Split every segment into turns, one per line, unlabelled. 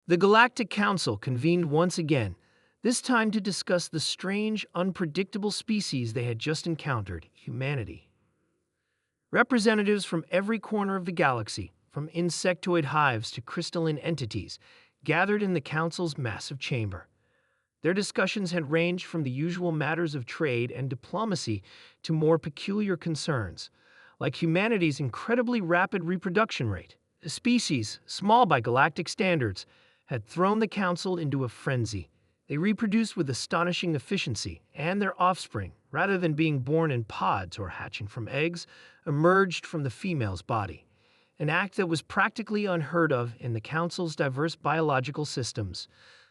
The Galactic Council convened once again, this time to discuss the strange, unpredictable species they had just encountered, humanity. Representatives from every corner of the galaxy, from insectoid hives to crystalline entities, gathered in the Council's massive chamber. Their discussions had ranged from the usual matters of trade and diplomacy to more peculiar concerns, like humanity's incredibly rapid reproduction rate. The species, small by galactic standards, had thrown the Council into a frenzy. They reproduced with astonishing efficiency, and their offspring, rather than being born in pods or hatching from eggs, emerged from the female's body, an act that was practically unheard of in the Council's diverse biological systems.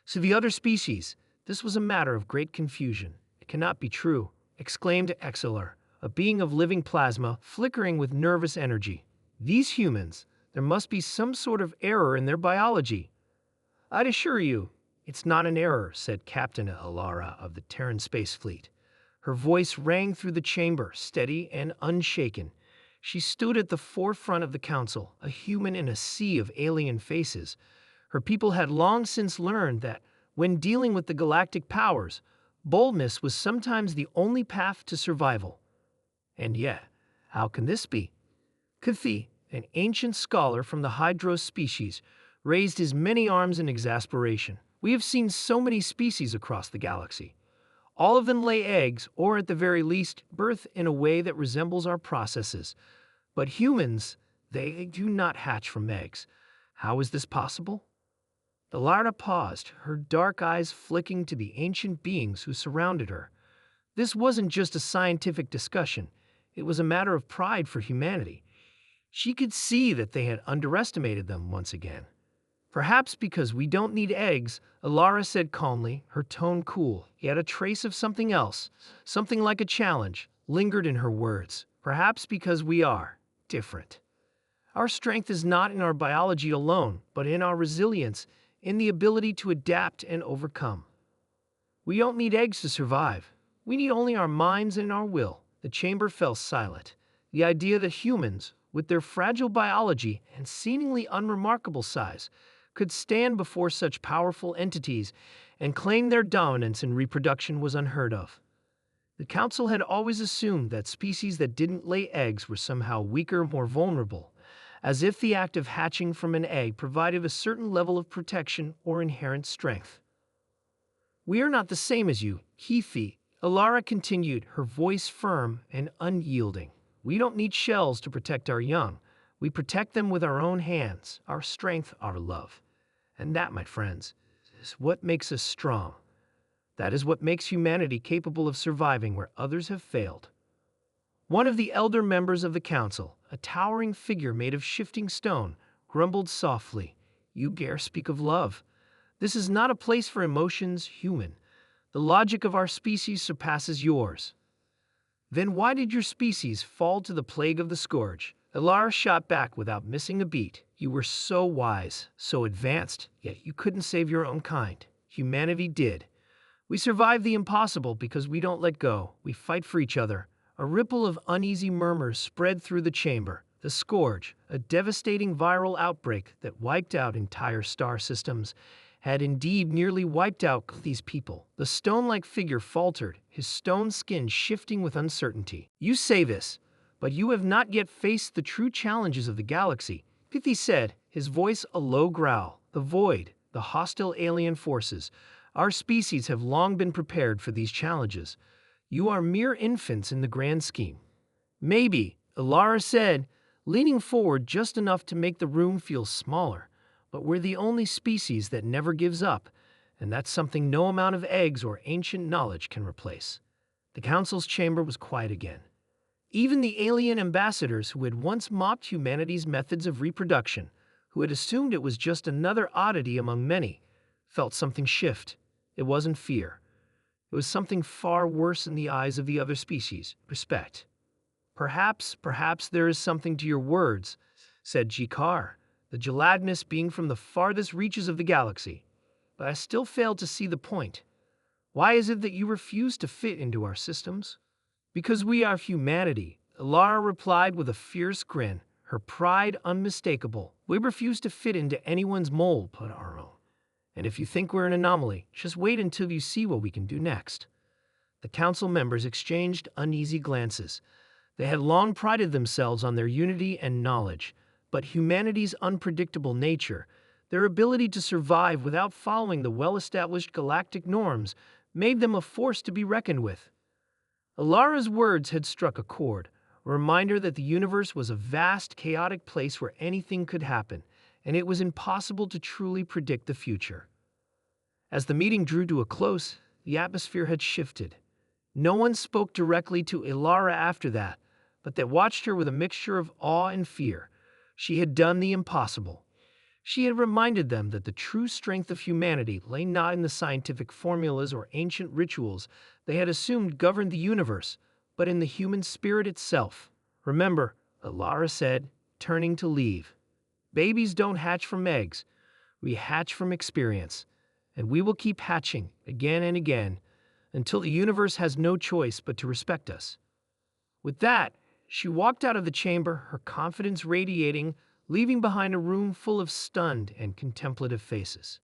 To the other species, this was a matter of great confusion. "It cannot be true," exclaimed Exeler, a being of living plasma, flickering with nervous energy. "These humans, there must be some sort of error in their biology." "I'd assure you, it's not an error," said Captain Alara of the Terran Space Fleet. Her voice rang through the chamber, steady and unshaken. She stood at the forefront of the Council, a human in a sea of alien faces. Her people had long since learned that, when dealing with the galactic powers, boldness was sometimes the only path to survival. And yet, how can this be? Kathi, an ancient scholar from the Hydros species, raised his many arms in exasperation. "We have seen so many species across the galaxy. All of them lay eggs, or at the very least, birth in a way that resembles our processes. But humans, they do not hatch from eggs. How is this possible?" The Larda paused, her dark eyes flicking to the ancient beings who surrounded her. This wasn't just a scientific discussion. It was a matter of pride for humanity. She could see that they had underestimated them once again. "Perhaps because we don't need eggs," Alara said calmly, her tone cool, yet a trace of something else, something like a challenge, lingered in her words. "Perhaps because we are different. Our strength is not in our biology alone, but in our resilience, in the ability to adapt and overcome. We don't need eggs to survive. We need only our minds and our will." The chamber fell silent. The idea that humans, with their fragile biology and seemingly unremarkable size, could stand before such powerful entities and claim their dominance in reproduction was unheard of. The Council had always assumed that species that didn't lay eggs were somehow weaker, more vulnerable, as if the act of hatching from an egg provided a certain level of protection or inherent strength. "We are not the same as you, Hifi," Alara continued, her voice firm and unyielding. "We don't need shells to protect our young. We protect them with our own hands, our strength, our love. And that, my friends, is what makes us strong. That is what makes humanity capable of surviving where others have failed." One of the elder members of the Council, a towering figure made of shifting stone, grumbled softly, "You dare speak of love? This is not a place for emotions, human. The logic of our species surpasses yours." "Then why did your species fall to the plague of the scourge?" Alara shot back without missing a beat. "You were so wise, so advanced, yet you couldn't save your own kind. Humanity did. We survive the impossible because we don't let go. We fight for each other." A ripple of uneasy murmurs spread through the chamber. The scourge, a devastating viral outbreak that wiped out entire star systems, had indeed nearly wiped out these people. The stone-like figure faltered, his stone skin shifting with uncertainty. "You say this, but you have not yet faced the true challenges of the galaxy," Pithi said, his voice a low growl. "The void, the hostile alien forces. Our species have long been prepared for these challenges. You are mere infants in the grand scheme." "Maybe," Alara said, leaning forward just enough to make the room feel smaller, "but we're the only species that never gives up, and that's something no amount of eggs or ancient knowledge can replace." The Council's chamber was quiet again. Even the alien ambassadors who had once mocked humanity's methods of reproduction, who had assumed it was just another oddity among many, felt something shift. It wasn't fear. It was something far worse in the eyes of the other species, respect. Perhaps there is something to your words," said Jikar, the gelatinous being from the farthest reaches of the galaxy. "But I still fail to see the point. Why is it that you refuse to fit into our systems?" "Because we are humanity," Alara replied with a fierce grin, her pride unmistakable. "We refuse to fit into anyone's mold but our own. And if you think we're an anomaly, just wait until you see what we can do next." The council members exchanged uneasy glances. They had long prided themselves on their unity and knowledge, but humanity's unpredictable nature, their ability to survive without following the well-established galactic norms, made them a force to be reckoned with. Alara's words had struck a chord, a reminder that the universe was a vast, chaotic place where anything could happen, and it was impossible to truly predict the future. As the meeting drew to a close, the atmosphere had shifted. No one spoke directly to Ilara after that, but they watched her with a mixture of awe and fear. She had done the impossible. She had reminded them that the true strength of humanity lay not in the scientific formulas or ancient rituals they had assumed governed the universe, but in the human spirit itself. "Remember," Ilara said, turning to leave, "babies don't hatch from eggs. We hatch from experience, and we will keep hatching again and again until the universe has no choice but to respect us." With that, she walked out of the chamber, her confidence radiating, leaving behind a room full of stunned and contemplative faces.